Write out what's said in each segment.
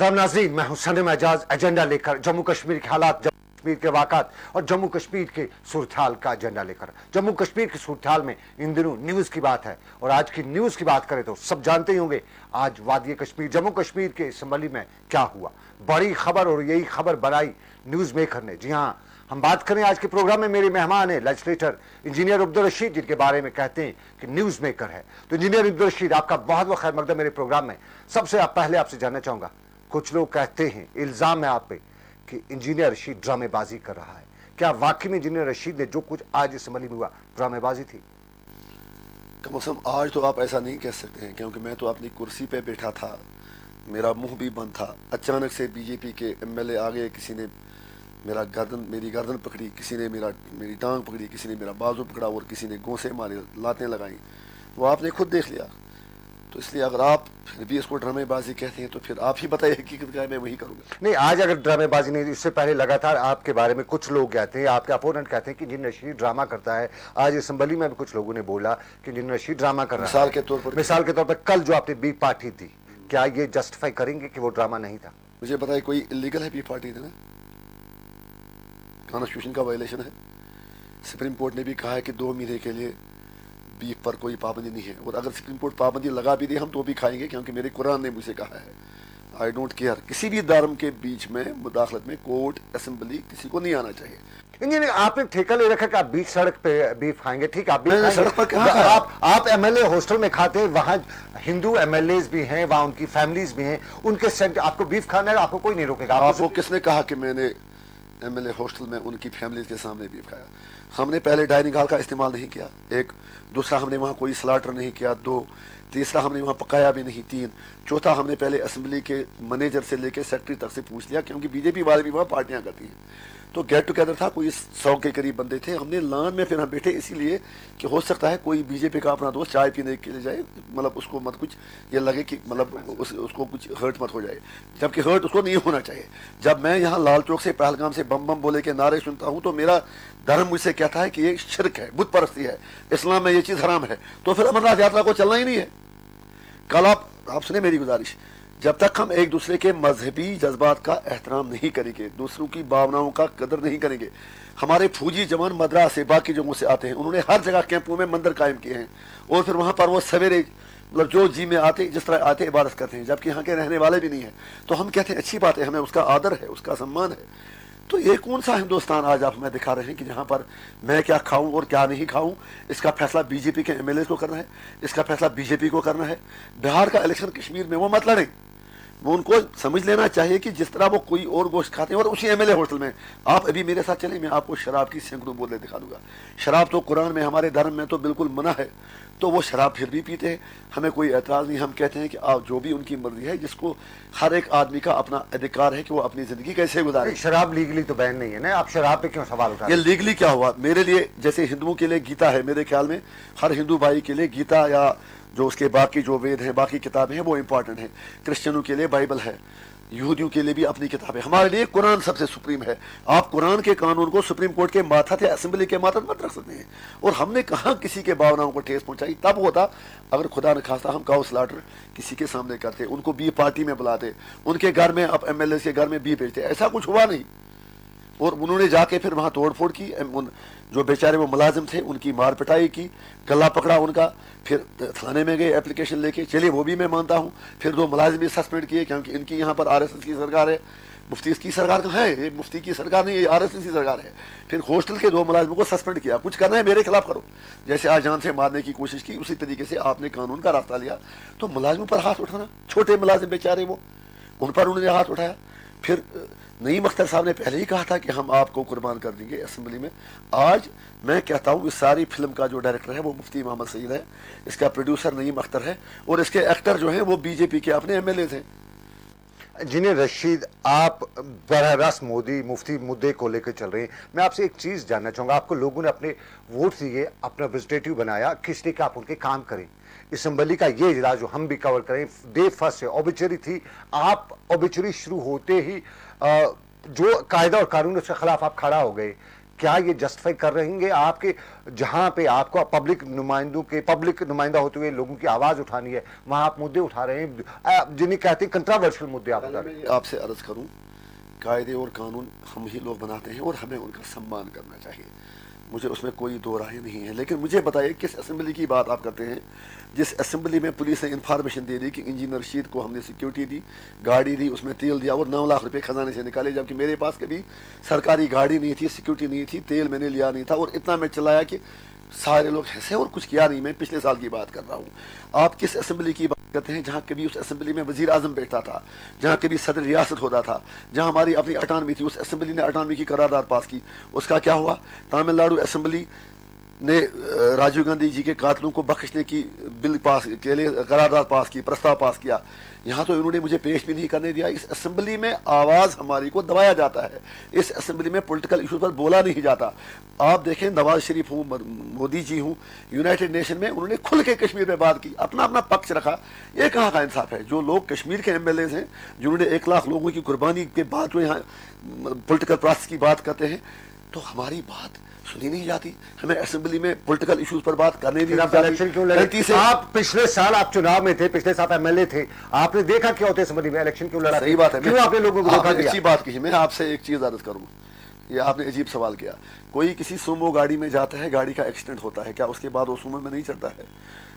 आदाब नाज़रीन, मैं हूं सनम एजाज एजेंडा लेकर जम्मू कश्मीर के हालात, जम्मू कश्मीर के वाक़ात और जम्मू कश्मीर के सूरत हाल का एजेंडा लेकर। जम्मू कश्मीर की सूरत हाल में इन दिनों न्यूज़ की बात है और आज की न्यूज़ की बात करें तो सब जानते ही होंगे आज वादी कश्मीर जम्मू कश्मीर के असम्बली में क्या हुआ। बड़ी खबर और यही खबर बनाई न्यूज़ मेकर ने। जी हाँ, हम बात करें आज के प्रोग्राम में मेरे मेहमान हैं लेजिस्लेटर इंजीनियर अब्दुल रशीद, जिनके बारे में कहते हैं कि न्यूज़ मेकर है। तो इंजीनियर अब्दुल रशीद, आपका बहुत बहुत खैर मकदम मेरे प्रोग्राम में। सबसे पहले आपसे जानना चाहूँगा, कुछ लोग कहते हैं, इल्ज़ाम है आप पे कि इंजीनियर रशीद ड्रामेबाजी कर रहा है। क्या वाकई में इंजीनियर रशीद ने जो कुछ आज असम्बली में हुआ ड्रामेबाजी थी? कम से कम आज तो आप ऐसा नहीं कह सकते हैं, क्योंकि मैं तो अपनी कुर्सी पे बैठा था, मेरा मुंह भी बंद था। अचानक से बीजेपी के एमएलए आ गए, किसी ने मेरी गर्दन पकड़ी, किसी ने मेरी टांग पकड़ी, किसी ने मेरा बाजू पकड़ा और किसी ने गोसे मारे, लातें लगाई। वो आपने खुद देख लिया। तो इसलिए अगर आप फिर भी इसको ड्रामेबाजी कहते हैं तो फिर आप ही बताइए हकीकत क्या है, मैं वही करूँगा। नहीं, आज अगर ड्रामेबाजी नहीं, इससे पहले लगातार आपके बारे में कुछ लोग कहते हैं, आपके अपोनेंट कहते हैं कि इंजीनियर रशीद ड्रामा करता है। आज असम्बली में भी कुछ लोगों ने बोला कि इंजीनियर रशीद ड्रामा कर रहा है। मिसाल के तौर पर कल जो आपने बी पार्टी दी, क्या ये जस्टिफाई करेंगे कि वो ड्रामा नहीं था? मुझे बताइए, कोई इलीगल है बी पार्टी देना? कॉन्स्टिट्यूशन का वायलेशन है। सुप्रीम कोर्ट ने भी कहा है कि 2 महीने के लिए बीफ पर कोई पाबंदी नहीं है, और अगर सुप्रीम कोर्ट पाबंदी लगा भी दे हम तो भी खाएंगे, क्योंकि मेरे कुरान ने मुझे कहा है आई डोंट केयर। किसी भी धर्म के बीच में मुदाखलत में कोर्ट असेंबली किसी को नहीं आना चाहिए। इंजीनियर, आपने ठेका ले रखा कि आप बीच सड़क पे बीफ खाएंगे, ठीक है, आप बीफ खाएंगे। सड़क पर आप एमएलए हॉस्टल में खाते हैं, वहां हिंदू एमएलए भी हैं, वहां उनकी फैमिलीज भी हैं, उनके सेंटर आपको बीफ खाना है, आपको कोई नहीं रोकेगा। आपको किसने कहा कि मैंने एमएलए हॉस्टल में उनकी फैमिली के सामने बीफ खाया? हमने पहले डाइनिंग हॉल का इस्तेमाल नहीं किया, एक। दूसरा, हमने वहाँ कोई स्लाटर नहीं किया, 2। तीसरा, हमने वहाँ पकाया भी नहीं, 3। चौथा, हमने पहले असेंबली के मैनेजर से लेकर सेक्रेटरी तक से पूछ लिया, क्योंकि बीजेपी वाले भी वहाँ पार्टियाँ करती हैं। तो गेट टुगेदर था, कोई 100 के करीब बंदे थे। हमने लान में फिर हम बैठे, इसीलिए कि हो सकता है कोई बीजेपी का अपना दोस्त चाय पीने के लिए जाए, मतलब उसको मत कुछ ये लगे कि मतलब उसको कुछ हर्ट मत हो जाए, जबकि हर्ट उसको नहीं होना चाहिए। जब मैं यहाँ लाल चौक से पहलगाम से बम बम बोले के नारे सुनता हूँ तो मेरा धर्म मुझसे कहता है कि ये शिरक है, बुत परस्ती है, इस्लाम में ये चीज़ हराम है, तो फिर अमरनाथ यात्रा को चलना ही नहीं है। कल आप सुने मेरी गुजारिश, जब तक हम एक दूसरे के मजहबी जज्बात का एहतराम नहीं करेंगे, दूसरों की भावनाओं का कदर नहीं करेंगे। हमारे फौजी जवान मद्रास से, बाकी जगहों से आते हैं, उन्होंने हर जगह कैंपों में मंदिर कायम किए हैं, और फिर वहाँ पर वो सवेरे मतलब जो जी में आते जिस तरह आते इबादत करते हैं, जबकि यहाँ के रहने वाले भी नहीं हैं। तो हम कहते हैं अच्छी बात है, हमें उसका आदर है, उसका सम्मान है। तो ये कौन सा हिंदुस्तान आज आप हमें दिखा रहे हैं कि जहाँ पर मैं क्या खाऊं और क्या नहीं खाऊं, इसका फैसला बीजेपी के एमएलए को करना है, इसका फैसला बीजेपी को करना है। बिहार का इलेक्शन कश्मीर में वो मत लड़ें। वो उनको समझ लेना चाहिए कि जिस तरह वो कोई और गोश्त खाते हैं, और उसी एमएलए होटल में आप अभी मेरे साथ चलें, मैं आपको शराब की सैकड़ों बोतलें दिखा दूंगा। शराब तो कुरान में, हमारे धर्म में तो बिल्कुल मना है, तो वो शराब फिर भी पीते हैं, हमें कोई एतराज़ नहीं। हम कहते हैं कि आप जो भी उनकी मर्जी है, जिसको हर एक आदमी का अपना अधिकार है कि वो अपनी ज़िंदगी कैसे गुजारे। शराब लीगली तो बैन नहीं है ना, आप शराब पे क्यों सवाल उठा रहे हैं? ये लीगली क्या हुआ? मेरे लिए, जैसे हिंदुओं के लिए गीता है, मेरे ख्याल में हर हिंदू भाई के लिए गीता या जो उसके बाकी जो वेद हैं, बाकी किताबें हैं, वो इंपॉर्टेंट है। क्रिश्चियनों के लिए बाइबल है, यहूदियों के लिए भी अपनी किताबें। हमारे लिए कुरान सबसे सुप्रीम है। आप कुरान के कानून को सुप्रीम कोर्ट के माथाते, असेंबली के माथाते मत रख सकते हैं। और हमने कहाँ किसी के भावनाओं को ठेस पहुंचाई? तब होता अगर खुदा न खास्ता हम काउ स्लाटर किसी के सामने करते, उनको बी पार्टी में बुलाते, उनके घर में, अब एमएलए के घर में बी भेजते। ऐसा कुछ हुआ नहीं। और उन्होंने जाके फिर वहाँ तोड़ फोड़ की, जो बेचारे वो मुलाजिम थे उनकी मार पिटाई की, गला पकड़ा उनका, फिर थाने में गए एप्लीकेशन लेके। चलिए वो भी मैं मानता हूँ। फिर 2 मुलाजिम भी सस्पेंड किए, क्योंकि इनकी यहाँ पर आरएसएस की सरकार है। मुफ्ती की सरकार तो है, ये मुफ्ती की सरकार नहीं, ये आरएसएस की सरकार है। फिर हॉस्टल के 2 मुलाजिमों को सस्पेंड किया। कुछ करना है मेरे खिलाफ करो, जैसे आज जान से मारने की कोशिश की, उसी तरीके से आपने कानून का रास्ता लिया। तो मुलाजिमों पर हाथ उठाना, छोटे मुलाजिम बेचारे वो, उन पर उन्होंने हाथ उठाया। फिर नईम अख्तर साहब ने पहले ही कहा था कि हम आपको कुर्बान कर देंगे असेंबली में। आज मैं कहता हूँ इस सारी फिल्म का जो डायरेक्टर है वो मुफ्ती मोहम्मद सईद है, इसका प्रोड्यूसर नईम अख्तर है, और इसके एक्टर जो हैं वो बीजेपी के अपने एमएलए थे। इंजीनियर रशीद, आप बरह रास्त मोदी मुफ्ती मुद्दे को लेकर चल रहे हैं। मैं आपसे एक चीज़ जानना चाहूँगा, आपको लोगों ने अपने वोट दिए, अपना रिप्रेजेंटेटिव बनाया, किस लिए कि आप उनके काम करें। असम्बली का ये इजलास जो हम भी कवर करें, डे फर्स्ट से ओबिचुरी थी, आप ओबिचुरी शुरू होते ही जो कायदा और कानून उसके खिलाफ आप खड़ा हो गए। کیا یہ جسٹیفائی کر رہیں گے آپ کے جہاں پہ آپ کو پبلک نمائندہ ہوتے ہوئے لوگوں کی آواز اٹھانی ہے وہاں آپ مدعے اٹھا رہے ہیں جنہیں کہتے ہیں کنٹراورشل مدعے آپ اٹھا رہے ہیں؟ آپ سے عرض کروں قاعدے اور قانون ہم ہی لوگ بناتے ہیں اور ہمیں ان کا سمان کرنا چاہیے، مجھے اس میں کوئی دو رائے نہیں ہے، لیکن مجھے بتائیے کس اسمبلی کی بات آپ کرتے ہیں جس اسمبلی میں پولیس نے انفارمیشن دے دی کہ انجینئر رشید کو ہم نے سیکیورٹی دی، گاڑی دی، اس میں تیل دیا اور 9 لاکھ روپے خزانے سے نکالے، جبکہ میرے پاس کبھی سرکاری گاڑی نہیں تھی، سیکیورٹی نہیں تھی، تیل میں نے لیا نہیں تھا، اور اتنا میں چلایا کہ سارے لوگ ہنسے اور کچھ کیا نہیں۔ میں پچھلے سال کی بات کر رہا ہوں۔ آپ کس اسمبلی کی بات کرتے ہیں جہاں کبھی اس اسمبلی میں وزیر اعظم بیٹھتا تھا، جہاں کبھی صدر ریاست ہوتا تھا، جہاں ہماری اپنی اٹانوی تھی، اس اسمبلی نے اٹانوی کی قرارداد پاس کی، اس کا کیا ہوا؟ تامل ناڈو اسمبلی نے راجیو گاندھی جی کے قاتلوں کو بخشنے کی بل پاس کے لیے قرارداد پاس کی، پرستاو پاس کیا، یہاں تو انہوں نے مجھے پیش بھی نہیں کرنے دیا۔ اس اسمبلی میں آواز ہماری کو دبایا جاتا ہے، اس اسمبلی میں پولیٹیکل ایشوز پر بولا نہیں جاتا۔ آپ دیکھیں نواز شریف ہوں، مودی جی ہوں، یونائٹڈ نیشن میں انہوں نے کھل کے کشمیر پہ بات کی، اپنا اپنا پکش رکھا۔ یہ کہاں کا انصاف ہے؟ جو لوگ کشمیر کے ایم ایل ایز ہیں، جنہوں نے 1 لاکھ لوگوں کی قربانی کے بعد جو یہاں پولیٹیکل پروسیس کی بات کرتے ہیں، تو ہماری بات سنی نہیں جاتی، ہمیں اسمبلی میں پولیٹیکل ایشوز پر بات کرنے نہیں الیکشن کیوں لڑے؟ آپ پچھلے سال آپ چناؤ میں تھے، پچھلے سال ایم ایل اے تھے، آپ نے دیکھا کیا ہوتے اسمبلی میں الیکشن کیوں لڑا؟ صحیح بات ہے، کیوں آپ نے لوگوں کو دھوکہ دیا؟ اچھی بات کہی۔ میں آپ سے ایک چیز عرض کروں، یہ آپ نے عجیب سوال کیا۔ کوئی کسی سومو گاڑی میں جاتا ہے، گاڑی کا ایکسیڈنٹ ہوتا ہے، کیا اس کے بعد وہ سومو میں نہیں چڑھتا ہے؟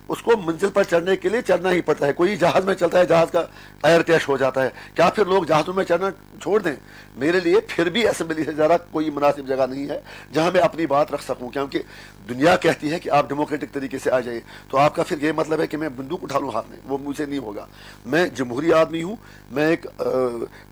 اس کو منزل پر چڑھنے کے لیے چڑھنا ہی پڑتا ہے۔ کوئی جہاز میں چلتا ہے، جہاز کا ایئر کریش ہو جاتا ہے، کیا پھر لوگ جہازوں میں چڑھنا چھوڑ دیں؟ میرے لیے پھر بھی اسمبلی سے زیادہ کوئی مناسب جگہ نہیں ہے جہاں میں اپنی بات رکھ سکوں، کیونکہ دنیا کہتی ہے کہ آپ ڈیموکریٹک طریقے سے آ جائیے، تو آپ کا پھر یہ مطلب ہے کہ میں بندوق اٹھا لوں ہاتھ میں؟ وہ مجھ سے نہیں ہوگا۔ میں جمہوری آدمی ہوں، میں ایک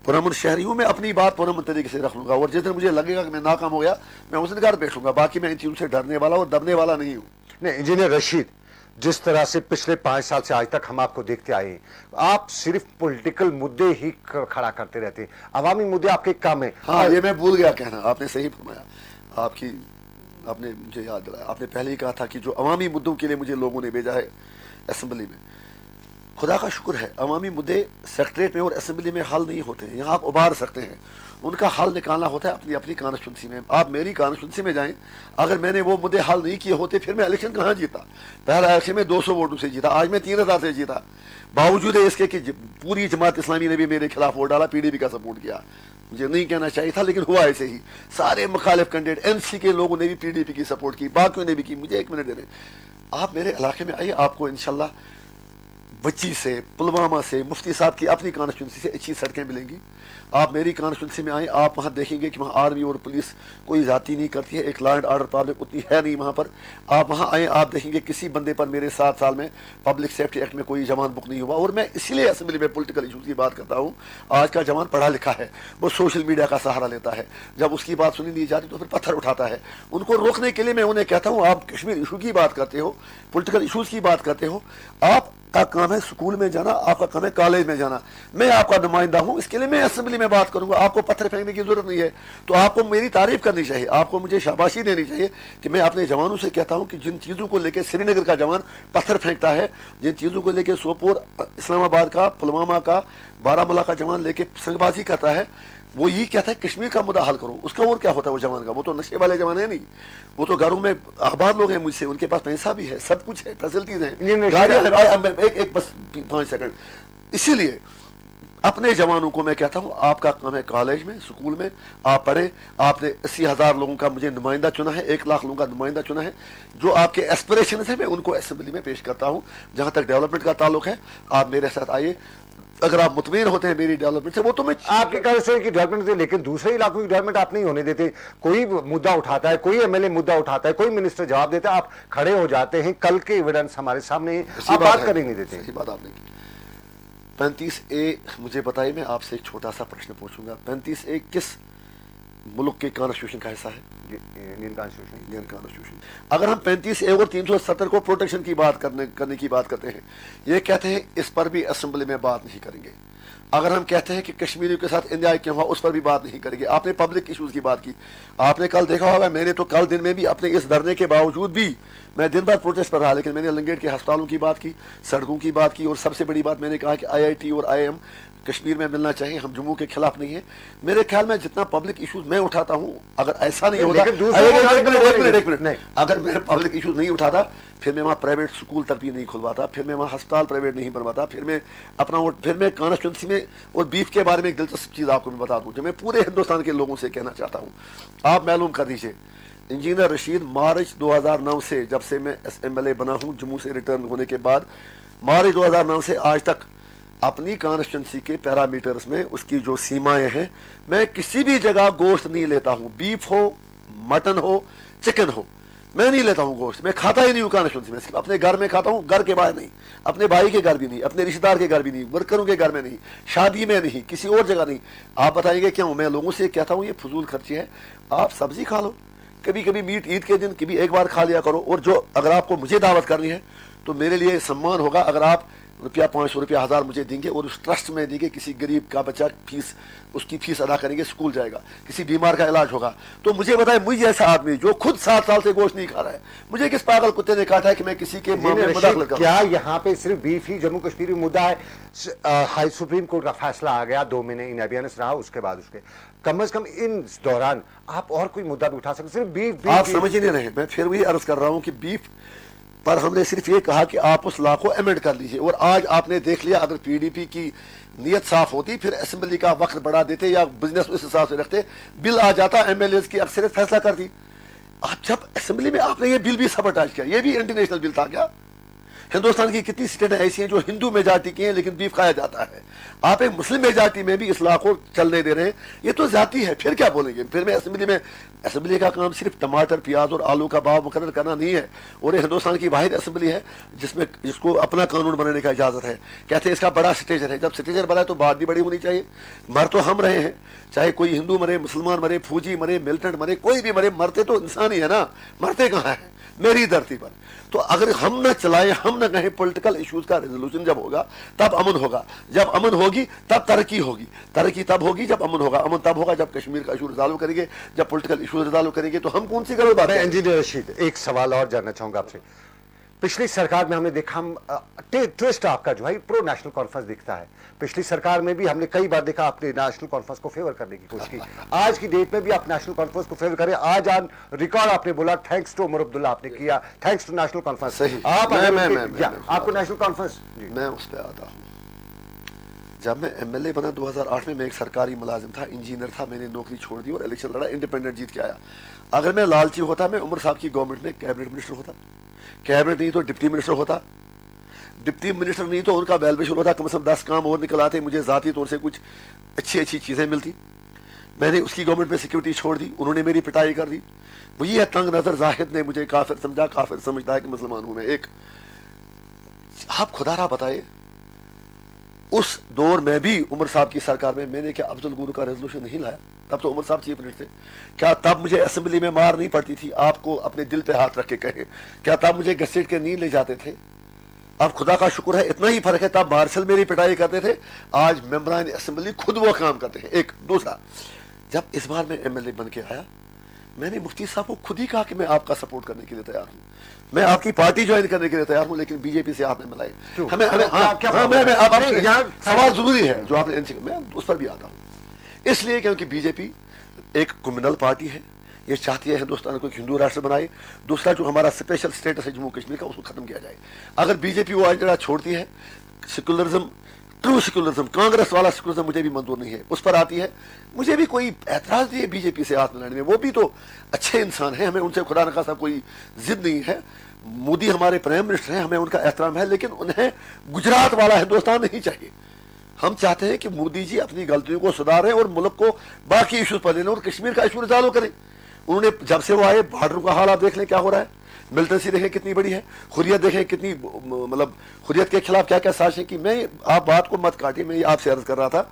پرامن شہری ہوں، میں اپنی بات پرامن طریقے سے رکھ لوں گا، اور جس دن مجھے لگے گا کہ میں ناکام ہو گیا، میں اس دن گھر بیٹھ لوں گا۔ باقی میں ان چیزوں سے ڈرنے والا اور دبنے والا نہیں ہوں۔ نہیں، انجینئر رشید، جس طرح سے پچھلے 5 سال سے آج تک ہم آپ کو دیکھتے آئے ہیں، آپ صرف پولیٹیکل مدعے ہی کھڑا کرتے رہتے ہیں، عوامی مدعے آپ کے کام ہیں۔ ہاں، یہ میں بھول گیا کہنا، آپ نے صحیح فرمایا، آپ نے مجھے یاد دلایا۔ آپ نے پہلے ہی کہا تھا کہ جو عوامی مدعوں کے لیے مجھے لوگوں نے بھیجا ہے اسمبلی میں، خدا کا شکر ہے عوامی مدعے سیکریٹریٹ میں اور اسمبلی میں حل نہیں ہوتے ہیں، یہاں آپ ابھار سکتے ہیں، ان کا حل نکالنا ہوتا ہے اپنی اپنی کانسٹیٹوئنسی میں۔ آپ میری کانسٹیٹوئنسی میں جائیں، اگر میں نے وہ مدعے حل نہیں کیے ہوتے پھر میں الیکشن کہاں جیتا؟ پہلا الیکشن میں 200 ووٹوں سے جیتا، آج میں 3000 سے جیتا، باوجود اس کے کہ پوری جماعت اسلامی نے بھی میرے خلاف ووٹ ڈالا، پی ڈی پی کا سپورٹ کیا۔ مجھے نہیں کہنا چاہیے تھا لیکن ہوا ایسے ہی، سارے مخالف کینڈیڈیٹ این سی کے لوگوں نے بھی پی ڈی پی کی سپورٹ کی، باقیوں نے بھی کی۔ مجھے 1 منٹ دے دیں، آپ میرے علاقے میں آئیے، آپ کو انشاءاللہ بچی سے، پلوامہ سے، مفتی صاحب کی اپنی کانسٹیٹوئنسی سے اچھی سڑکیں ملیں گی۔ آپ میری کانسٹیٹوئنسی میں آئیں، آپ وہاں دیکھیں گے کہ وہاں آرمی اور پولیس کوئی ذاتی نہیں کرتی ہے، ایک لا اینڈ آرڈر پرابلم اتنی ہے نہیں وہاں پر۔ آپ وہاں آئیں، آپ دیکھیں گے کسی بندے پر میرے 7 سال میں پبلک سیفٹی ایکٹ میں کوئی جوان بک نہیں ہوا۔ اور میں اسی لیے اسمبلی میں پولیٹیکل ایشوز کی بات کرتا ہوں۔ آج کا جوان پڑھا لکھا ہے، وہ سوشل میڈیا کا سہارا لیتا ہے، جب اس کی بات سنی نہیں جاتی تو پھر پتھر اٹھاتا ہے۔ ان کو روکنے کے لیے میں انہیں کہتا ہوں، آپ کشمیر ایشو کی بات کرتے ہو، پولیٹیکل ایشوز کی بات کرتے ہو، آپ کا کام ہے سکول میں جانا، آپ کا کام ہے کالج میں جانا، میں آپ کا نمائندہ ہوں، اس کے لیے میں اسمبلی میں بات کروں گا۔ آپ کو پتھر پھینکنے کی ضرورت نہیں ہے، تو آپ کو میری تعریف کرنی چاہیے، آپ کو مجھے شاباشی دینی چاہیے کہ میں اپنے جوانوں سے کہتا ہوں کہ جن چیزوں کو لے کے سری نگر کا جوان پتھر پھینکتا ہے، جن چیزوں کو لے کے سوپور، اسلام آباد کا، پلوامہ کا، بارہ مولہ کا جوان لے کے سنگ بازی کرتا ہے، وہ یہی کہتا ہے کشمیر کا مدعا حل کرو، اس کا اور کیا ہوتا ہے وہ جوان کا؟ وہ تو نشے والے جوان ہیں نہیں، وہ تو گھروں میں آباد لوگ ہیں مجھ سے، ان کے پاس پیسہ بھی ہے، سب کچھ ہے، فیسلٹیز ہیں، ایک بس 5 سیکنڈ۔ اسی لیے اپنے جوانوں کو میں کہتا ہوں، آپ کا کام ہے کالج میں، سکول میں آپ پڑھیں۔ آپ نے 80,000 لوگوں کا مجھے نمائندہ چنا ہے، 1 لاکھ لوگوں کا نمائندہ چنا ہے، جو آپ کے ایسپریشنز ہیں میں ان کو اسمبلی میں پیش کرتا ہوں۔ جہاں تک ڈیولپمنٹ کا تعلق ہے، آپ میرے ساتھ آئیے، اگر آپ مطمئن ہوتے ہیں میری ڈیولپمنٹ سے، وہ تو میں آپ کی کانسٹیٹوئنسی کی ڈیولپمنٹ سے، لیکن دوسرے علاقوں کی ڈیولپمنٹ آپ نہیں ہونے دیتے۔ کوئی مدعا اٹھاتا ہے، کوئی ایم ایل اے مدعا اٹھاتا ہے، کوئی منسٹر جواب دیتا ہے، آپ کھڑے ہو جاتے ہیں، کل کے ایویڈنس ہمارے سامنے ہیں، آپ بات کرنے نہیں دیتے۔ صحیح بات آپ نے کی۔ 35A مجھے بتائیے، میں آپ سے ایک چھوٹا سا پرشن پوچھوں گا، 35A کس ملک کے کانسٹیٹیوشن کا حصہ ہے؟ Indian constitution. Indian constitution. اگر ہم 35A اور 370 کو پروٹیکشن کی بات کرنے کی بات کرتے ہیں، یہ کہتے ہیں اس پر بھی اسمبلی میں بات نہیں کریں گے۔ اگر ہم کہتے ہیں کہ کشمیریوں کے ساتھ انجوائے کیا ہوا، اس پر بھی بات نہیں کریں گے۔ آپ نے پبلک ایشوز کی بات کی، آپ نے کل دیکھا ہوگا، میں نے تو کل دن میں بھی اپنے اس دھرنے کے باوجود بھی میں دن بھر پروٹیسٹ پر رہا، لیکن میں نے لنگیٹ کے ہسپتالوں کی بات کی، سڑکوں کی بات کی، اور سب سے بڑی بات میں نے کہا کہ IIT اور IIM کشمیر میں ملنا چاہیے. ہم جموں کے خلاف نہیں ہیں. میرے خیال میں جتنا پبلک ایشوز میں اٹھاتا ہوں, اگر ایسا نہیں ہوتا, ایک منٹ, اگر میں پبلک ایشوز نہیں اٹھاتا, پھر میں وہاں پرائیویٹ اسکول تک بھی نہیں کھلواتا, پھر میں وہاں ہسپتال پرائیویٹ نہیں بنواتا, پھر میں اپنا پھر میں کانسٹیٹوینسی میں. اور بیف کے بارے میں ایک دلچسپ چیز آپ کو میں بتا دوں جو میں پورے ہندوستان کے لوگوں سے کہنا چاہتا ہوں. آپ معلوم کر دیجیے, انجینئر رشید مارچ 2009 سے, جب سے میں MLA بنا ہوں جموں سے ریٹرن ہونے کے بعد, مارچ 2009 سے آج تک اپنی کانسٹیٹوینسی کے پیرامیٹرز میں اس کی جو سیمائیں ہیں, میں کسی بھی جگہ گوشت نہیں لیتا ہوں. بیف ہو, مٹن ہو, چکن ہو, میں نہیں لیتا ہوں گوشت. میں کھاتا ہی نہیں ہوں کانسٹیٹوینسی میں, صرف اپنے گھر میں کھاتا ہوں, گھر کے باہر نہیں, اپنے بھائی کے گھر بھی نہیں, اپنے رشتہ دار کے گھر بھی نہیں, ورکروں کے گھر میں نہیں, شادی میں نہیں, کسی اور جگہ نہیں. آپ بتائیں گے کیوں؟ میں لوگوں سے کہتا ہوں یہ فضول خرچی ہے. آپ سبزی کھا لو, کبھی کبھی میٹ عید کے دن کبھی ایک بار کھا لیا کرو. اور جو اگر آپ کو مجھے دعوت کرنی ہے تو میرے لیے سمان ہوگا اگر آپ روپیہ 500 روپیہ 1000 مجھے دیں گے اور اس ٹرسٹ میں دیں گے. کسی غریب کا بچہ فیس, اس کی فیس ادا کریں گے, اسکول جائے گا, کسی بیمار کا علاج ہوگا. تو مجھے بتائیں, مجھے جیسا آدمی جو خود 7 سال سے گوشت نہیں کھا رہا ہے, مجھے کس پاگل کتے نے کہا ہے کہ میں کسی کے معاملے میں مداخلت کروں؟ کیا یہاں پہ صرف بیف ہی جموں کشمیر میں مدعا ہے؟ ہائی سپریم کورٹ کا فیصلہ آ گیا, 2 مہینے ان ایبیانس رہا, اس کے بعد اس کے کم از کم ان دوران آپ اور کوئی مدعا بھی اٹھا سکتے. صرف بیف آپ سمجھ ہی نہیں رہے. میں پھر وہی عرض کر رہا ہوں کہ بیف پر ہم نے صرف یہ کہا کہ آپ اس لا کو امینڈ کر لیجئے. اور آج آپ نے دیکھ لیا, اگر PDP کی نیت صاف ہوتی پھر اسمبلی کا وقت بڑھا دیتے یا بزنس اس حساب سے رکھتے, بل آ جاتا, MLAs کی اکثریت فیصلہ کرتی. آپ جب اسمبلی میں آپ نے یہ بل بھی سبٹاج کیا, یہ بھی انٹرنیشنل بل تھا کیا؟ ہندوستان کی کتنی سٹیٹیں ایسی ہیں جو ہندو میجارٹی کی ہیں لیکن بیف کھایا جاتا ہے. آپ ایک مسلم میجارٹی میں بھی اصلاح کو چلنے دے رہے ہیں, یہ تو زیادتی ہے. پھر کیا بولیں گے؟ پھر میں اسمبلی کا کام صرف ٹماٹر, پیاز اور آلو کا بھاؤ مقرر کرنا نہیں ہے. اور یہ ہندوستان کی واحد اسمبلی ہے جس کو اپنا قانون بنانے کا اجازت ہے. کہتے ہیں اس کا بڑا سٹیجر ہے. جب سٹیجر بنا ہے تو بات بھی بڑی ہونی چاہیے. مر تو ہم رہے ہیں, چاہے کوئی ہندو مرے, مسلمان مرے, فوجی مرے, ملٹنٹ مرے, کوئی بھی مرے, مرتے تو انسان ہی ہے نا. مرتے کہاں ہیں میری دھرتی پر؟ تو اگر ہم نہ چلائیں, ہم نہ کہیں, پولیٹیکل ایشوز کا ریزولوشن جب ہوگا تب امن ہوگا. جب امن ہوگی تب ترقی ہوگی. ترقی تب ہوگی جب امن ہوگا. امن تب ہوگا جب کشمیر کا ایشو ریزالو کریں گے, جب پولیٹیکل ایشو ریزالو کریں گے. تو ہم کون سی غلط بات ہے؟ انجینئر رشید, ایک سوال اور جاننا چاہوں گا آپ سے. پچھلی سرکار میں ہم نے دیکھا, ٹوسٹ آپ کا جو ہے پرو نیشنل کانفرنس دکھتا ہے. پچھلی سرکار میں بھی ہم نے کئی بار دیکھا آپ نے نیشنل کانفرنس کو فیور کرنے کی کوشش کی. آج کی ڈیٹ میں بھی آپ نیشنل کانفرنس کو فیور کریں. آج آن ریکارڈ آپ نے بولا تھینکس ٹو عمر عبداللہ آپ نے کیا, تھینکس ٹو نیشنل کانفرنس. آپ کو نیشنل کانفرنس, میں اس پہ آتا ہوں. جب میں MLA بنا 2008 میں ایک سرکاری ملازم تھا, انجینئر تھا. میں نے نوکری چھوڑ دی اور الیکشن لڑا, انڈیپینڈنٹ جیت کے آیا. اگر میں لالچی ہوتا میں عمر صاحب کی گورنمنٹ میں کیبنٹ منسٹر ہوتا. کیبنٹ نہیں تو ڈپٹی منسٹر ہوتا. ڈپٹی منسٹر نہیں تو ان کا ویل وشر ہوتا. کم از کم 10 کام اور نکل آتے, مجھے ذاتی طور سے کچھ اچھی چیزیں ملتی. میں نے اس کی گورنمنٹ میں سیکورٹی چھوڑ دی, انہوں نے میری پٹائی کر دی. وہی ہے تنگ نظر زاہد نے مجھے کافر سمجھا. کافر سمجھتا ہے کہ مسلمان ہوں میں. ایک آپ خدا را بتائے, اس دور میں بھی عمر صاحب کی سرکار میں نے کیا افضل گورو کا ریزولوشن نہیں لایا؟ تب تو عمر صاحب چیف منسٹر تھے. کیا تب مجھے اسمبلی میں مار نہیں پڑتی تھی؟ آپ کو اپنے دل پہ ہاتھ رکھ کے کہیں, کیا تب مجھے گسیٹ کے نہیں لے جاتے تھے؟ اب خدا کا شکر ہے اتنا ہی فرق ہے, تب مارشل میری پٹائی کرتے تھے, آج ممبران اسمبلی خود وہ کام کرتے ہیں. ایک دوسرا, جب اس بار میں MLA بن کے آیا, میں نے مفتی صاحب کو خود ہی کہا کہ میں آپ کا سپورٹ کرنے کے لیے تیار ہوں, میں آپ کی پارٹی جوائن کرنے کے لیے تیار ہوں, لیکن BJP سے آپ نے ملائے. سوال ضروری ہے جو آپ نے, میں اس پر بھی آتا ہوں. اس لیے کیونکہ BJP ایک کمیونل پارٹی ہے, یہ چاہتی ہے ہندوستان کو ایک ہندو راشٹر بنائے. دوسرا جو ہمارا اسپیشل اسٹیٹس ہے جموں کشمیر کا, اس کو ختم کیا جائے. اگر BJP وہ ایجنڈا چھوڑتی ہے, سیکولرزم, ٹرو سیکولرزم, کانگریس والا سیکولرزم مجھے بھی منظور نہیں ہے, اس پر آتی ہے, مجھے بھی کوئی اعتراض نہیں ہے BJP سے ہاتھ ملانے میں. وہ بھی تو اچھے انسان ہیں, ہمیں ان سے خدا نخواستہ کوئی ضد نہیں ہے. مودی ہمارے پرائم منسٹر ہیں, ہمیں ان کا احترام ہے, لیکن انہیں گجرات والا ہندوستان نہیں چاہیے. ہم چاہتے ہیں کہ مودی جی اپنی غلطیوں کو سدھاریں اور ملک کو باقی ایشوز پر لے لیں اور کشمیر کا ایشو ریزالو کریں. انہوں نے جب سے وہ آئے, بارڈر کا حال آپ دیکھ لیں کیا ہو رہا ہے, ملٹنسی دیکھیں کتنی بڑی ہے, حریت دیکھیں کتنی, مطلب حریت کے خلاف کیا کیا سازشیں کی. میں آپ بات کو مت کاٹیے, میں یہ آپ سے عرض کر رہا تھا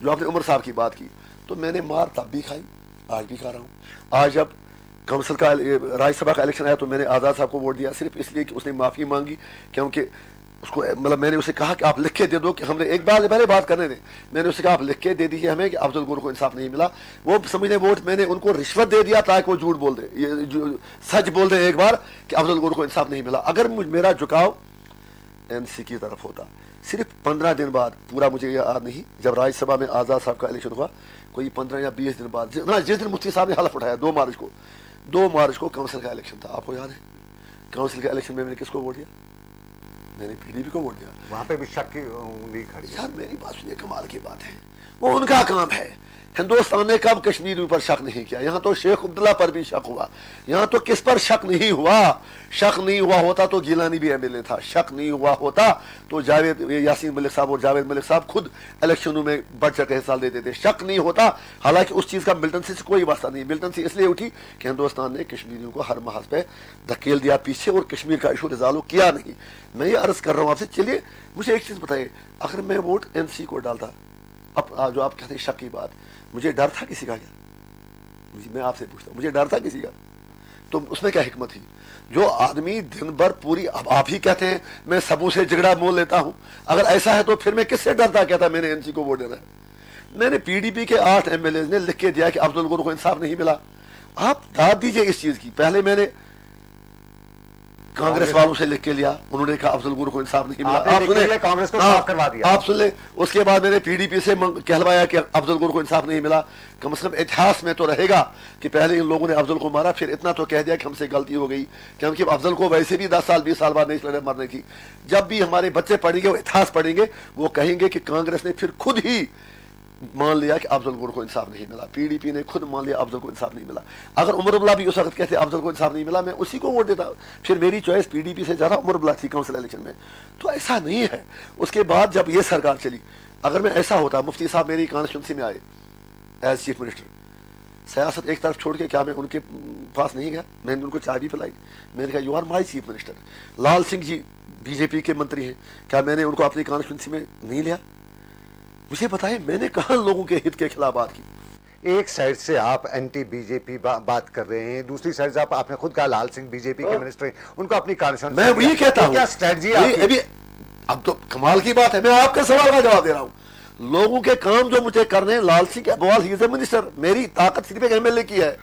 جو آپ نے عمر صاحب کی بات کی, تو میں نے مار تب بھی کھائی, آج بھی کھا رہا ہوں. آج جب کونسل کا راجیہ سبھا کا الیکشن آیا تو میں نے آزاد صاحب کو ووٹ دیا, صرف اس لیے کہ اس نے معافی مانگی, کیونکہ اس کو مطلب میں نے اسے کہا کہ آپ لکھ کے دے دو کہ ہم نے ایک بار پہلے بات کرنے دیں, میں نے اسے کہا آپ لکھ کے دے دیجیے ہمیں کہ افضل گورو کو انصاف نہیں ملا. وہ سمجھنے ووٹ میں نے ان کو رشوت دے دیا تاکہ وہ جھوٹ بول دے, یہ سچ بول دیں ایک بار کہ افضل گورو کو انصاف نہیں ملا. اگر میرا جھکاؤ NC کی طرف ہوتا, صرف 15 दिन बाद, पूरा मुझे याद नहीं, जब राज्यसभा में आज़ाद साहब का इलेक्शन हुआ, कोई 15 या 20 दिन बाद, जिस दिन मुफ्ती साहब ने हलफ उठाया 2 मार्च को काउंसिल का इलेक्शन था, आपको याद है? काउंसिल के इलेक्शन में मैंने किसको वोट दिया? मैंने पीडीपी को वोट दिया। वहां पे भी शक की उंगली खड़ी है। यार मेरी बात सुनिए, कमाल की बात है, वो उनका काम है। हिंदुस्तान ने कब कश्मीर पर शक नहीं किया? यहाँ तो शेख अब्दुल्ला पर भी शक हुआ, यहाँ तो किस पर शक नहीं हुआ? शक नहीं हुआ होता तो गिलानी भी एमएलए था, शक नहीं हुआ होता तो जावेद यासीन मलिक साहब और जावेद मलिक साहब खुद इलेक्शनों में बढ़ चढ़ के हिस्सा लेते थे। शक नहीं होता, हालांकि उस चीज का मिलिटेंसी से कोई वास्ता नहीं। मिलिटेंसी इसलिए उठी कि हिंदुस्तान ने कश्मीरियों को हर महज पे धकेल दिया पीछे और कश्मीर का इशू रिजॉल्व किया नहीं। मैं ये अर्ज कर रहा हूँ आपसे, चलिए मुझे एक चीज बताइए, अगर मैं वोट एनसी को डालता, अब जो आप कहते हैं शक की बात, मुझे डर था किसी का? क्या मैं आपसे पूछता हूँ, मुझे डर था किसी का? तो उसमें क्या हिकमत थी? जो आदमी दिन भर पूरी, अब आप ही कहते हैं मैं सबों से झगड़ा मोल लेता हूं, अगर ऐसा है तो फिर मैं किससे डरता? कहता मैंने एनसी को वोट देना है। मैंने पीडीपी के 8 एमएलए ने लिख के दिया कि अफजल गुर को इंसाफ नहीं मिला। आप दाद दीजिए इस चीज की। पहले मैंने कांग्रेस वालों से लिख के लिया, उन्होंने कहा अफजल गुर को इंसाफ नहीं मिला, आप सुने, कांग्रेस को साफ करवा दिया, आप सुन ले। उसके बाद मैंने पीडीपी से कहलवाया कि अफजल गुर को इंसाफ नहीं मिला। कम से कम इतिहास में तो रहेगा कि पहले इन लोगों ने अफजल को मारा, फिर इतना तो कह दिया कि हमसे गलती हो गई, क्योंकि अफजल को वैसे भी 10 साल 20 साल बाद नहीं चले मरने की। जब भी हमारे बच्चे पढ़ेंगे, वो इतिहास पढ़ेंगे, वो कहेंगे कि कांग्रेस ने फिर खुद ही मान लिया कि अफजल गुर को इंसाफ नहीं मिला, पीडीपी ने खुद मान लिया अफजल को इंसाफ नहीं मिला। अगर उमर अब्दुल्ला भी उस वक्त कहते अफजल को इंसाफ नहीं मिला, मैं उसी को वोट देता। फिर मेरी चॉइस पीडीपी से ज्यादा उमर अब्दुल्ला थी काउंसिल इलेक्शन में। तो ऐसा नहीं है। उसके बाद जब ये सरकार चली, अगर मैं ऐसा होता, मुफ्ती साहब मेरी कॉन्स्टिट्यूंसी में आए एज चीफ मिनिस्टर, सियासत एक तरफ छोड़ के, क्या मैं उनके पास नहीं गया? मैंने उनको चाय भी पिलाई, मैंने कहा you are my chief minister. Lal Singh ji BJP के मंत्री हैं, क्या मैंने उनको अपनी कॉन्स्टिट्यूंसी में नहीं लिया? मुझे बताइए, मैंने कहा लोगों के हित के खिलाफ बात की? एक साइड से आप एंटी बीजेपी बात कर रहे हैं, दूसरी साइड से आपने खुद कहा लाल सिंह बीजेपी के मिनिस्टर हैं, उनको अपनी कॉन्स्टिट्यूंसी, मैं वही कहता हूं, क्या स्ट्रेटजी अभी अब तो कमाल की बात है, मैं आपके सवाल का जवाब दे रहा हूं। लोगों के काम जो मुझे करने, Lal Singh Agarwal he is a minister, मेरी ताकत सिर्फ एक एमएलए की है।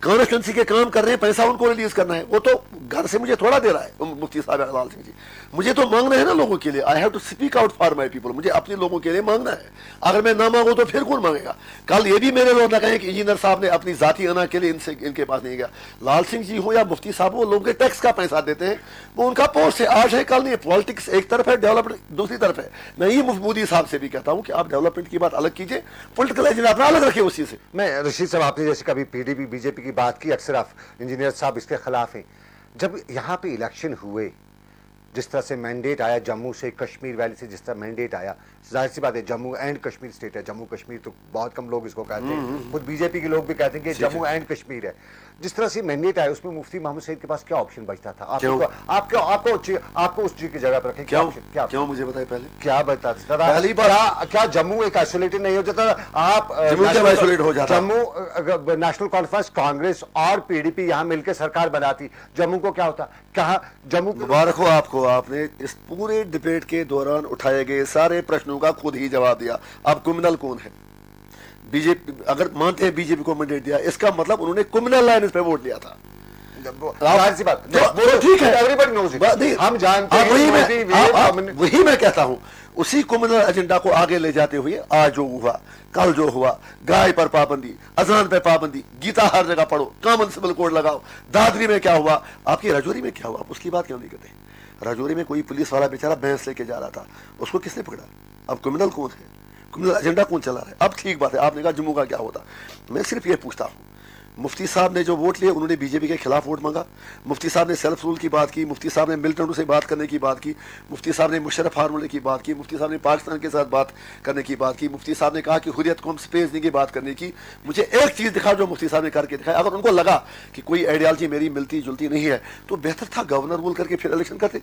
कॉन्स्टिट्यूंसी के काम कर रहे हैं, पैसा उनको रिलीज करना है, वो तो घर से मुझे थोड़ा दे रहा है मुफ्ती साहब लाल सिंह जी। मुझे तो मांगना है ना लोगों के लिए, I have to speak out for my people, मुझे अपने लोगों के लिए मांगना है। अगर मैं ना मांगू तो फिर कौन मांगेगा? कल ये भी मेरे लोग ना कहें कि इंजीनियर साहब ने अपनी जाती अना के लिए इनके पास नहीं गया। लाल सिंह जी हो या मुफ्ती साहब, वो लोगों के टैक्स का पैसा देते हैं, वो उनका पोस्ट है, आज है कल नहीं। पॉलिटिक्स एक तरफ है, डेवलपमेंट दूसरी तरफ है। मैं ये मोदी साहब से भी कहता हूँ कि आप डेवलपमेंट की बात अलग कीजिए, पॉलिटिकल एजेंडा अपना अलग रखिए उसी से। मैं रशीद साहब, आपने जैसे कभी पीडीपी बीजेपी की बात की, अक्सर आप इंजीनियर साहब इसके खिलाफ हैं। जब यहाँ पे इलेक्शन हुए, जिस तरह से मैंडेट आया जम्मू से, कश्मीर वैली से जिस तरह मैंडेट आया, जाहिर सी बात है जम्मू एंड कश्मीर स्टेट है, जम्मू कश्मीर तो बहुत कम लोग इसको कहते हैं, खुद बीजेपी के लोग भी कहते हैं कि जम्मू एंड कश्मीर है। जिस तरह से मैंडेट आया, उसमें मुफ्ती मोहम्मद सईद के पास क्या ऑप्शन बचता था? आपको उस चीज की जगह पर रखें, क्यों मुझे बताए पहले, क्या बता पहली बार क्या जम्मू एक आइसोलेटेड नहीं हो जाता? आप आइसोलेट हो जाता, जम्मू नेशनल कॉन्फ्रेंस, कांग्रेस और पीडीपी यहाँ मिलकर सरकार बनाती, जम्मू को क्या होता? कहा जम्मू, मुबारक हो आपको, आपने इस पूरे डिबेट के दौरान उठाए गए सारे प्रश्नों का खुद ही जवाब दिया। अब क्रिमिनल कौन है? बीजेपी, अगर मानते हैं बीजेपी को मैंडेट दिया, इसका मतलब उन्होंने क्रिमिनल लाइन पे वोट दिया था। सी बात ठीक है, हम जानते हैं, वही मैं कहता हूं, उसी क्रिमिनल एजेंडा को आगे ले जाते हुए आज जो हुआ, कल जो हुआ, गाय पर पाबंदी, अजान पर पाबंदी, गीता हर जगह पढ़ो, कॉमन सिविल कोड लगाओ, दादरी में क्या हुआ, आपकी राजौरी में क्या हुआ, आप उसकी बात क्यों नहीं करते? राजौरी में कोई पुलिस वाला बेचारा भैंस लेके जा रहा था, उसको किसने पकड़ा? अब क्रिमिनल कौन है? क्रिमिनल एजेंडा कौन चला रहा है? अब ठीक बात है, आपने कहा जम्मू का क्या होता, मैं सिर्फ ये पूछता हूं, मुफ्ती साहब ने जो वोट लिए, उन्होंने बीजेपी के खिलाफ वोट मांगा। मुफ्ती साहब ने सेल्फ रूल की बात की, मुफ्ती साहब ने मिलिटेंट से बात करने की बात की, मुफ्ती साहब ने मुशर्रफ फार्मूले की बात की, मुफ्ती साहब ने पाकिस्तान के साथ बात करने की बात की, मुफ्ती साहब ने कहा कि हुर्रियत को हम स्पेस देंगे बात करने की। मुझे एक चीज दिखा जो मुफ्ती साहब ने करके दिखाया। अगर उनको लगा कि कोई आइडियालॉजी मेरी मिलती जुलती नहीं है, तो बेहतर था गवर्नर रूल करके फिर इलेक्शन करते।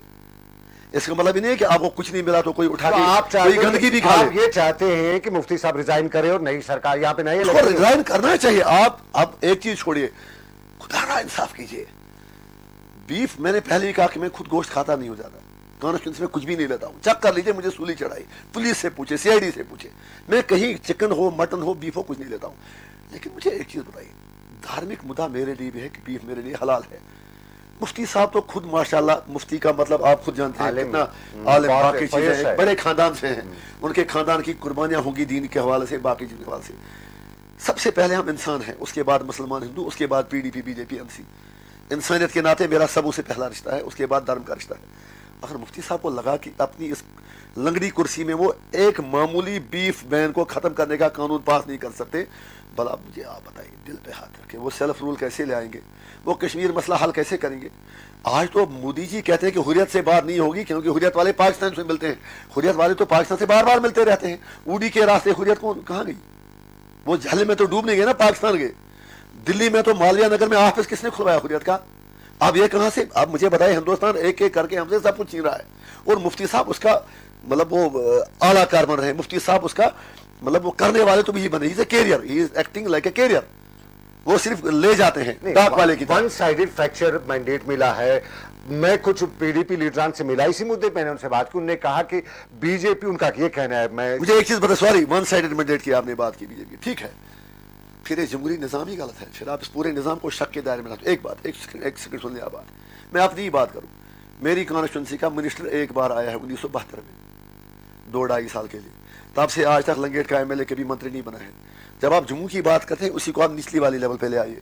इसका मतलब ही नहीं है कि आपको कुछ नहीं मिला तो कोई उठा के कोई गंदगी भी खा ले। आप ये चाहते हैं कि मुफ्ती साहब रिजाइन करे और नई सरकार यहाँ पे नहीं, रिजाइन करना चाहिए। आप अब एक चीज छोड़िए, खुदा इंसाफ कीजिए। बीफ मैंने पहले ही कहा कि मैं खुद गोश्त खाता नहीं हो जाता, कॉन्स्टिट्यूंसी में कुछ भी नहीं लेता हूं। चेक कर लीजिए, मुझे सूली चढ़ाई, पुलिस से पूछे, सीआईडी से पूछे, मैं कहीं चिकन हो, मटन हो, बीफ हो, कुछ नहीं लेता हूं। लेकिन मुझे एक चीज बताइए, धार्मिक मुद्दा मेरे लिए भी है कि बीफ मेरे लिए हलाल है, مفتی صاحب تو خود ماشاءاللہ، مفتی کا مطلب آپ خود جانتے ہیں کتنا عالم، باقی چیزیں ایک بڑے خاندان سے ہیں، ان کے خاندان کی قربانیاں ہوں گی دین کے حوالے سے، باقی چیزوں کے حوالے سے۔ سب سے پہلے ہم انسان ہیں، اس کے بعد مسلمان ہندو، اس کے بعد PDP BJP MC۔ انسانیت کے ناطے میرا سب سے پہلا رشتہ ہے، اس کے بعد دھرم کا رشتہ ہے۔ اگر مفتی صاحب کو لگا کہ اپنی اس لنگڑی کرسی میں وہ ایک معمولی بیف بین کو ختم کرنے کا قانون پاس نہیں کر سکتے، بھلا مجھے آپ بتائیے دل پہ ہاتھ رکھے وہ سیلف رول کیسے لے آئیں گے، وہ کشمیر مسئلہ حل کیسے کریں گے؟ آج تو مودی جی کہتے ہیں کہ حریت سے بات نہیں ہوگی کیونکہ حریت والے پاکستان سے ملتے ہیں، حریت والے تو پاکستان سے بار بار ملتے رہتے ہیں، اوڈی کے راستے حریت کہاں گئی؟ وہ جھل میں تو ڈوب نہیں گئے نا، پاکستان گئے۔ دلی میں تو مالیہ نگر میں آفس کس نے کھلوایا حریت کا؟ اب یہ کہاں سے؟ اب مجھے بتائیں، ہندوستان ایک ایک کر کے ہم سے سب کچھ چھین رہا ہے، اور مفتی صاحب اس کا مطلب وہ اعلیٰ کار بن رہے ہیں، مفتی صاحب اس کا مطلب وہ کرنے والے تو بھی بن رہے ہیں، career, he is acting like a career, وہ صرف لے جاتے ہیں ڈاک والے کی ون سائیڈڈ فریکچر مینڈیٹ ملا ہے۔ میں کچھ PDP لیڈران سے ملا اسی مدعے پہ، میں نے ان سے بات کی، انہوں نے کہا کہ BJP ان کا یہ کہنا ہے، میں مجھے ایک چیز بتا، سوری، ون سائیڈڈ مینڈیٹ کی آپ نے بات کی BJP، ٹھیک ہے، پھر یہ جمہوری نظام ہی غلط ہے، پھر آپ اس پورے نظام کو شک کے دائرے میں لاتے۔ ایک بات، ایک سیکنڈ سن لیا بات، میں اپنی ہی بات کروں، میری کانسٹیچوئنسی کا منسٹر ایک بار آیا ہے 1972 میں، 2-2.5 سال کے لیے، تب سے آج تک لنگیٹ کا MLA کبھی منتری نہیں بنا ہے۔ جب آپ جموں کی بات کرتے ہیں اسی کو آپ نچلی والی لیول پہ لے آئیے،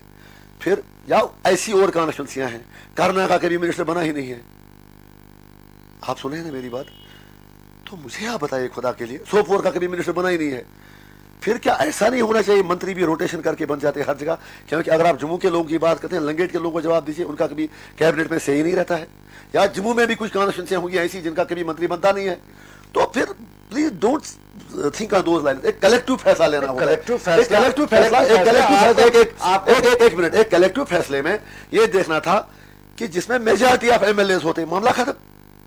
پھر یا ایسی اور کانسٹیچوئنسیاں ہیں، کرنا کا کبھی منسٹر بنا ہی نہیں ہے، آپ سنیں نا میری بات، تو مجھے آپ بتائیے خدا کے لیے، سوپور کا کبھی منسٹر بنا ہی نہیں ہے، پھر کیا ایسا نہیں ہونا چاہیے منتری بھی روٹیشن کر کے بن جاتے ہیں ہر جگہ؟ کیونکہ اگر آپ جموں کے لوگوں کی بات کرتے ہیں، لنگیٹ کے لوگوں کو جواب دیجیے، ان کا کبھی کیبنٹ میں صحیح نہیں رہتا ہے، یا جموں میں بھی کچھ کانسٹیچوئنسیاں ہوں گی ایسی جن کا کبھی منتری بنتا نہیں ہے، تو پھر please don't think on those lines. ایک کلیکٹو فیصلہ لینا ہوگا، ایک کلیکٹو فیصلے میں یہ دیکھنا تھا کہ جس میں میجارٹی آف MLAs ہوتے، معاملہ ختم۔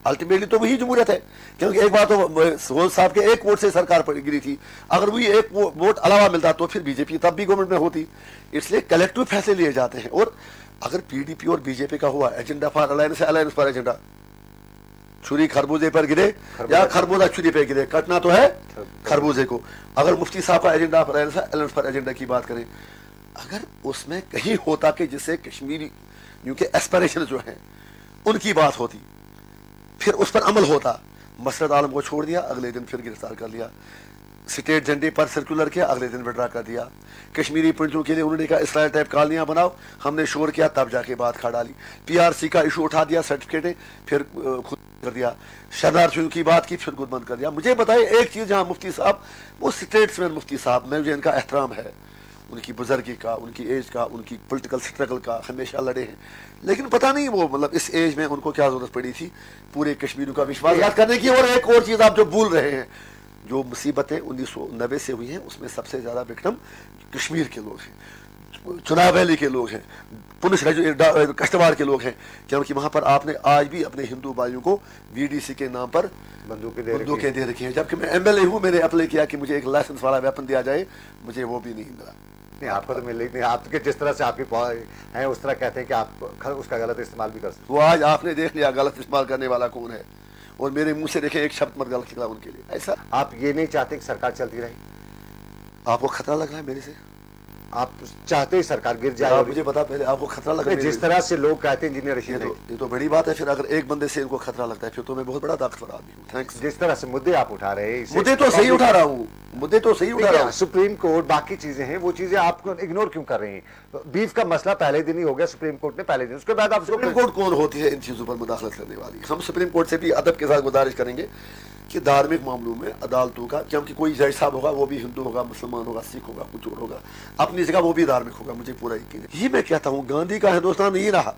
الٹیمیٹلی تو وہی جمہوریت ہے، کیونکہ ایک بات تو سہول صاحب کے ایک ووٹ سے سرکار پر گری تھی، اگر وہی ایک ووٹ علاوہ ملتا تو پھر BJP تب بھی گورنمنٹ میں ہوتی، اس لیے کلیکٹو فیصلے لیے جاتے ہیں۔ اور اگر PDP اور BJP کا ہوا agenda for alliance, alliance for agenda, چھری خربوزے پر گرے یا خربوزہ چھری پہ گرے، کٹنا تو ہے خربوزے کو۔ اگر مفتی صاحب کا ایجنڈا فار الائنس ہے، الائنس فار ایجنڈا کی بات کریں، اگر اس میں کہیں ہوتا کہ جس سے کشمیری کیونکہ ایسپریشن جو ہیں ان کی بات ہوتی، پھر اس پر عمل ہوتا، مسرت عالم کو چھوڑ دیا، اگلے دن پھر گرفتار کر لیا، اسٹیٹ جھنڈے پر سرکولر کیا، اگلے دن وڈرا کر دیا، کشمیری پرنٹوں کے لیے انہوں نے کہا اسرائیل ٹائپ کالونیاں بناؤ، ہم نے شور کیا، تب جا کے بات کھا ڈالی، PRC کا ایشو اٹھا دیا، سرٹیفکیٹیں پھر خود کر دیا، شہدار شروع کی بات کی، پھر خود بند کر دیا۔ مجھے بتائیے ایک چیز، جہاں مفتی صاحب وہ اسٹیٹس مین مفتی صاحب، مجھے ان کا احترام ہے، ان کی بزرگی کا، ان کی ایج کا، ان کی پولیٹیکل سٹرگل کا، ہمیشہ لڑے ہیں، لیکن پتہ نہیں وہ مطلب اس ایج میں ان کو کیا ضرورت پڑی تھی پورے کشمیریوں کا وشواس یاد کرنے کی۔ اور ایک اور چیز آپ جو بھول رہے ہیں، جو مصیبتیں 1990 سے ہوئی ہیں اس میں سب سے زیادہ وکٹم کشمیر کے لوگ ہیں، چناب ویلی کے لوگ ہیں، پنچ کشتواڑ کے لوگ ہیں، کیونکہ وہاں پر آپ نے آج بھی اپنے ہندو بھائیوں کو VDC کے نام پر بندوقیں دے رکھی ہیں، جبکہ میں MLA ہوں، میں نے اپلائی کیا کہ مجھے ایک لائسنس والا ویپن دیا جائے، مجھے وہ بھی نہیں ملا۔ نہیں، آپ کو تو مل نہیں، آپ کے جس طرح سے آپ کی ہیں اس طرح کہتے ہیں کہ آپ اس کا غلط استعمال بھی کر سکتے وہ آج آپ نے دیکھ لیا غلط استعمال کرنے والا کون ہے، اور میرے منہ سے دیکھیں ایک شبد مت غلط نکلا ان کے لیے۔ ایسا آپ یہ نہیں چاہتے کہ سرکار چلتی رہے؟ آپ کو خطرہ لگ رہا ہے میرے سے؟ آپ چاہتے ہی سرکار گر جائے؟ آپ مجھے بتا پہلے، آپ کو خطرہ لگ رہا ہے؟ جس طرح سے لوگ کہتے ہیں انجینئر رشید، یہ تو بڑی بات ہے، پھر اگر ایک بندے سے ان کو خطرہ لگتا ہے پھر تو میں بہت بڑا طاقتور آدمی ہوں۔ تھینکس۔ جس طرح سے مدعے آپ اٹھا رہے ہیں، مدعے تو صحیح اٹھا رہا ہوں، مدعے تو صحیح اٹھا رہا ہوں۔ سپریم کورٹ باقی چیزیں ہیں، وہ چیزیں آپ کو اگنور کیوں کر رہے ہیں؟ بیف کا مسئلہ پہلے دن ہی ہو گیا سپریم کورٹ نے، پہلے دن، اس کے بعد آپ سپریم کورٹ کون ہوتی ہے ان چیزوں پر مداخلت کرنے والی؟ ہم سپریم کورٹ سے بھی ادب کے ساتھ گزارش کریں گے کہ دھارمک معاملوں میں عدالتوں کا، کیونکہ کوئی جج صاحب ہوگا وہ بھی ہندو ہوگا، مسلمان ہوگا، سکھ ہوگا، کچھ اور ہوگا، اپنی جگہ وہ بھی دھارمک ہوگا، مجھے پورا یقین ہے۔ یہ میں کہتا ہوں گاندھی کا ہندوستان نہیں رہا،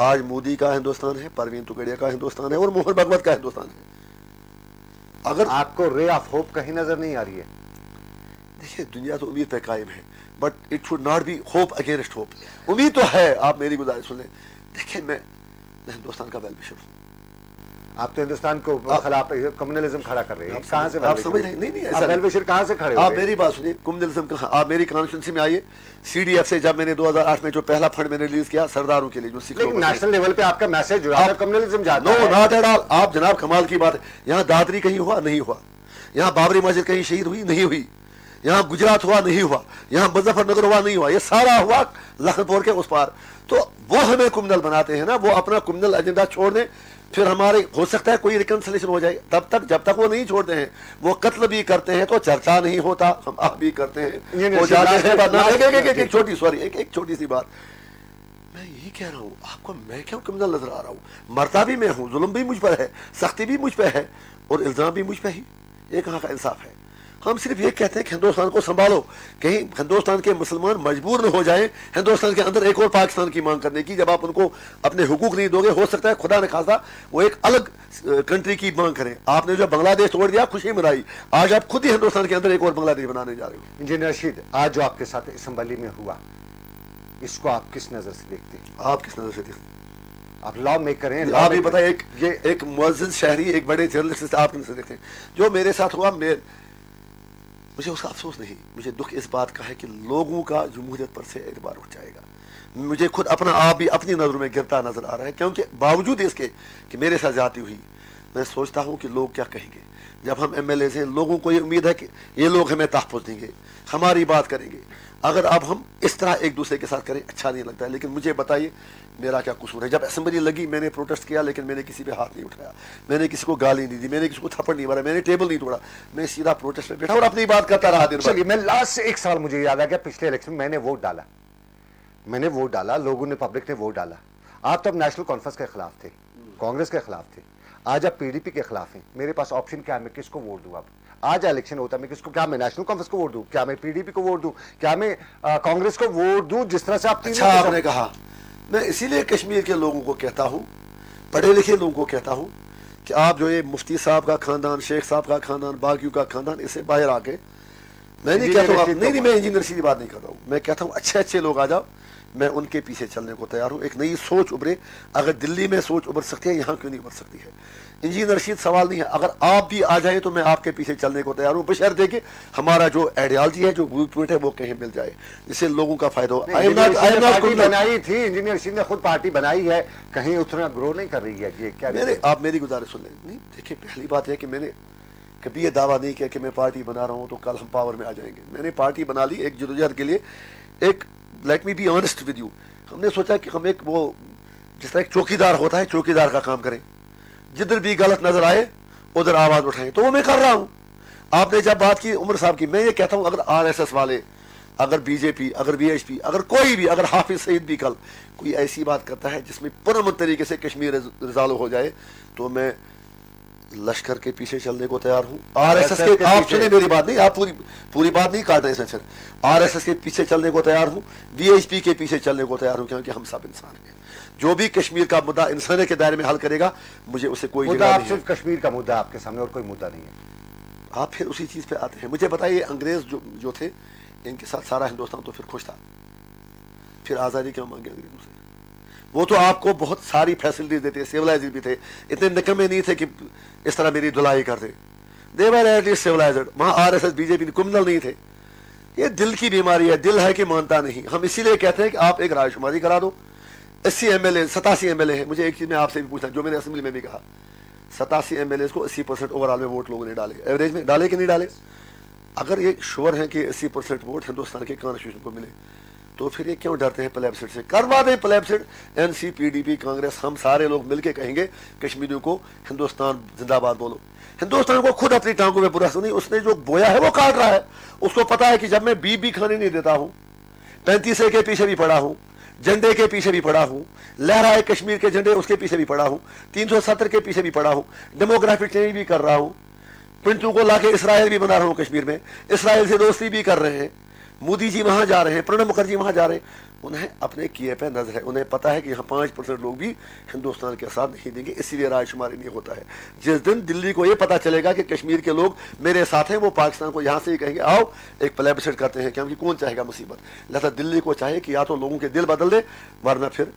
آج مودی کا ہندوستان ہے، پروین توگڑیا کا ہندوستان ہے، اور موہن بھگوت کا ہندوستان ہے۔ اگر آپ کو رے آف ہوپ کہیں نظر نہیں آ رہی ہے؟ دیکھیے دنیا تو امید پہ قائم ہے، but it should not be hope against hope. امید تو ہے، آپ میری گزارش سنیں، دیکھیں میں ہندوستان کا ویل وشر ہوں۔ آپ تو ہندوستان کو خلاف کمیونلزم کھڑا کر رہے ہیں، کہاں سے آپ سمجھ رہے ہیں؟ نہیں آپ ویل وشر کہاں سے کھڑے ہو؟ آپ میری بات سنیے، کمیونلزم کہاں؟ آپ میری کانسٹیچوئنسی میں آئیے، CDF سے جب میں نے 2008 میں جو پہلا فنڈ میں نے ریلیز کیا سرداروں کے لیے، جو سکھ لوگ، نیشنل لیول پہ آپ کا میسج جو ہے کمیونلزم جاتا ہے۔ نو ناٹ ایٹ آل۔ آپ جناب کمال کی بات ہے، یہاں دادری کہیں ہوا نہیں ہوا، یہاں بابری مسجد کہیں شہید ہوئی نہیں ہوئی، یہاں گجرات ہوا نہیں ہوا، یہاں مظفر نگر ہوا نہیں ہوا، یہ سارا ہوا लखनपुर के उस पार, तो वो हमें क्रिमिनल बनाते हैं ना, वो अपना क्रिमिनल एजेंडा छोड़ दें, फिर हमारे हो सकता है कोई रिकन्सिलेशन हो जाए, तब तक जब तक वो नहीं छोड़ते हैं, वो कत्ल भी करते हैं तो चर्चा नहीं होता, हम आप भी करते हैं, हो जाते हैं। एक छोटी सी बात मैं यही कह रहा हूँ आपको, मैं क्यों क्रिमिनल नजर आ रहा हूँ? मरता भी मैं हूँ, जुल्म भी मुझ पर है, सख्ती भी मुझ पर है और इल्जाम भी मुझ पर ही, ये कहाँ का इंसाफ है? हम सिर्फ ये कहते हैं कि हिंदुस्तान को संभालो, कहीं हिंदुस्तान के मुसलमान मजबूर न हो जाएं हिंदुस्तान के अंदर एक और पाकिस्तान की मांग करने की। जब आप उनको अपने हुकूक नहीं दोगे, हो सकता है खुदा न खास्ता वो एक अलग कंट्री की मांग करें। आपने जो बांग्लादेश तोड़ दिया, खुशी मनाई, आज आप खुद ही हिंदुस्तान के अंदर एक और बांग्लादेश बनाने जा रहे हो। इंजीनियर रशीद, आज जो आपके साथ असम्बली में हुआ, इसको आप किस नजर से देखते हैं? आप किस नजर से देखते हैं? आप लॉ मेकर हैं, आप ही बताइए, एक मुअज्जिज शहरी, एक बड़े जर्नलिस्ट, आप किस नजर से देखते हैं? जो मेरे साथ हुआ, मुझे उसका अफसोस नहीं, मुझे दुख इस बात का है कि लोगों का जमहूरियत पर से एतबार उठ जाएगा। मुझे खुद अपना आप भी अपनी नज़रों में गिरता नजर आ रहा है, क्योंकि बावजूद इसके कि मेरे साथ जाती हुई, मैं सोचता हूँ कि लोग क्या कहेंगे जब हम एमएलए हैं। लोगों को ये उम्मीद है कि ये लोग हमें तहफ़्फ़ुज़ देंगे, हमारी बात करेंगे। अगर अब हम इस तरह एक दूसरे के साथ करें, अच्छा नहीं लगता है। लेकिन मुझे बताइए मेरा क्या कसूर है? जब असेंबली लगी मैंने प्रोटेस्ट किया, लेकिन मैंने किसी पे हाथ नहीं उठाया, मैंने किसी को गाली नहीं दी, मैंने किसी को थप्पड़ नहीं मारा, मैंने टेबल नहीं तोड़ा, मैं सीधा प्रोटेस्ट में बैठा और अपनी बात करता रहा दिन भर। चलिए, मैं लास्ट एक साल मुझे याद आ गया, पिछले इलेक्शन में मैंने वोट डाला, लोगों ने, पब्लिक ने वोट डाला। आप तो अब नेशनल कॉन्फ्रेंस के खिलाफ थे, कांग्रेस के खिलाफ थे, आज आप पीडीपी के खिलाफ हैं। मेरे पास ऑप्शन क्या है, मैं किसको वोट दूं? अब आज इलेक्शन होता है, मैं किसको, क्या मैं नेशनल कॉन्फ्रेंस को वोट दूं, क्या मैं पीडीपी को वोट दूं, क्या मैं कांग्रेस को वोट दूं? जिस तरह से आप अच्छा आपने कहा, मैं इसीलिए कश्मीर के लोगों को कहता हूँ, पढ़े लिखे लोगों को कहता हूँ कि आप जो ये मुफ्ती साहब का खानदान, शेख साहब का खानदान, बाकियों का खानदान, इससे बाहर आके, मैं नहीं कहता हूँ, नहीं मैं इंजीनियर सीधी बात नहीं कर रहा हूँ, मैं कहता हूँ अच्छे अच्छे लोग आ जाओ, मैं उनके पीछे चलने को तैयार हूँ। एक नई सोच उभरे, अगर दिल्ली में सोच उभर सकती है, यहाँ क्यों नहीं उभर सकती है? इंजीनियर रशीद सवाल नहीं है, अगर आप भी आ जाए तो मैं आपके पीछे चलने को तैयार हूँ, बशर्ते कि हमारा जो आइडियोलॉजी है, जो ब्लू प्रिंट है, वो कहीं मिल जाए, जिससे लोगों का फायदा हो। पार्टी बनाई थी, इंजीनियर रशीद ने खुद पार्टी बनाई है, कहीं उतना ग्रो नहीं कर रही है। ये क्या आप मेरी गुजारिश सुन लें। नहीं देखिए, पहली बात है कि मैंने कभी ये दावा नहीं किया कि मैं पार्टी बना रहा हूँ तो कल हम पावर में आ जाएंगे। मैंने पार्टी बना ली एक जदोजहद के लिए, एक let me be honest with you. हमने सोचा कि हम एक वो जिस तरह एक चौकीदार होता है, चौकीदार का काम करें, जिधर भी गलत नजर आए उधर आवाज उठाएं, तो वो मैं कर रहा हूं। आपने जब बात की उमर साहब की, मैं ये कहता हूं अगर आरएसएस वाले, अगर बीजेपी, अगर वीएचपी, अगर कोई भी, अगर हाफिज सईद भी कल कोई ऐसी बात करता है जिसमें पुरअमन तरीके से कश्मीर रिजॉल्व हो जाए, तो मैं लश्कर के पीछे चलने को तैयार हूं। आरएसएस के, आप सुने मेरी बात, नहीं आप पूरी बात नहीं काट रहे हैं। आरएसएस के पीछे चलने को तैयार हूं, वीएचपी के पीछे चलने को तैयार हूं, क्योंकि हम सब इंसान हैं। जो भी कश्मीर का मुद्दा इंसानियत के दायरे में हल करेगा, मुझे उसे कोई मुद्दा, आप सिर्फ कश्मीर का मुद्दा आपके सामने, और कोई मुद्दा नहीं है। आप फिर उसी चीज पे आते हैं। मुझे बताइए, अंग्रेज जो थे, इनके साथ सारा हिंदुस्तान तो फिर खुश था, फिर आजादी क्यों मांगे अंग्रेजों से? वो तो आपको बहुत सारी फैसिलिटीज देते, सिविलाइज्ड भी थे, इतने निकम्मे नहीं थे कि इस तरह मेरी धुलाई कर दे। दे वर एटलीस्ट सिविलाइज्ड। वहां आरएसएस बीजेपी क्रिमिनल नहीं थे। ये दिल की बीमारी है, दिल है कि मानता नहीं। हम इसीलिए कहते हैं कि आप एक रायशुमारी करा दो। 80 एमएलए, 87 एमएलए है। मुझे एक चीज में आपसे भी पूछना, जो मैंने असेंबली में भी कहा, 87 एमएलए को 80% ओवरऑल में वोट लोगों ने डाले, एवरेज में डाले कि नहीं डाले? अगर ये श्योर है कि 80% वोट हिंदुस्तान के कॉन्स्टिट्यूशन को मिले, तो फिर ये क्यों डरते हैं प्लेबसाइट से? करवा दें प्लेबसाइट, एनसी, पीडीपी, कांग्रेस, हम सारे लोग मिलकर कहेंगे कश्मीरियों को हिंदुस्तान जिंदाबाद बोलो। हिंदुस्तान को खुद अपनी टांगों में बुरा सुनी, उसने जो बोया है वो काट रहा है। उसको पता है कि जब मैं बी खाने नहीं देता हूं, 35 के पीछे भी पड़ा हूं, झंडे के पीछे भी पड़ा हूं, लहराए कश्मीर के झंडे उसके पीछे भी पड़ा हूं, 370 के पीछे भी पड़ा हूं, डेमोग्राफिक चेंज भी कर रहा हूं, पिंटू को लाके इसराइल भी बना रहा हूं कश्मीर में, इसराइल से दोस्ती भी कर रहे हैं, मोदी जी वहां जा रहे हैं, प्रणब मुखर्जी वहां जा रहे हैं। उन्हें अपने किए पे नजर है, उन्हें पता है कि यहाँ 5% लोग भी हिंदुस्तान के साथ नहीं देंगे, इसीलिए रायशुमारी नहीं होता है। जिस दिन दिल्ली को ये पता चलेगा कि कश्मीर के लोग मेरे साथ हैं, वो पाकिस्तान को यहाँ से ही कहेंगे आओ एक प्लेबसाइट करते हैं, क्योंकि कौन चाहेगा मुसीबत? लिहाजा दिल्ली को चाहे कि या तो लोगों के दिल बदल दे, वरना फिर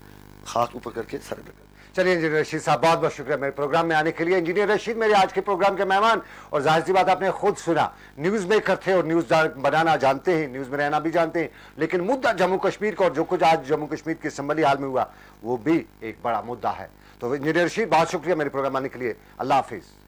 खाक ऊपर करके सरेंडर कर। चलिए इंजीनियर रशीद साहब, बहुत बहुत शुक्रिया मेरे प्रोग्राम में आने के लिए। इंजीनियर रशीद मेरे आज के प्रोग्राम के मेहमान, और जाहिर सी बात आपने खुद सुना, न्यूज़ मेकर थे और न्यूज़ बनाना जानते हैं, न्यूज़ में रहना भी जानते हैं, लेकिन मुद्दा जम्मू कश्मीर का और जो कुछ आज जम्मू कश्मीर के असम्बली हाल में हुआ, वो भी एक बड़ा मुद्दा है। तो इंजीनियर रशीद, बहुत शुक्रिया मेरे प्रोग्राम आने के लिए। अल्लाह हाफिज़।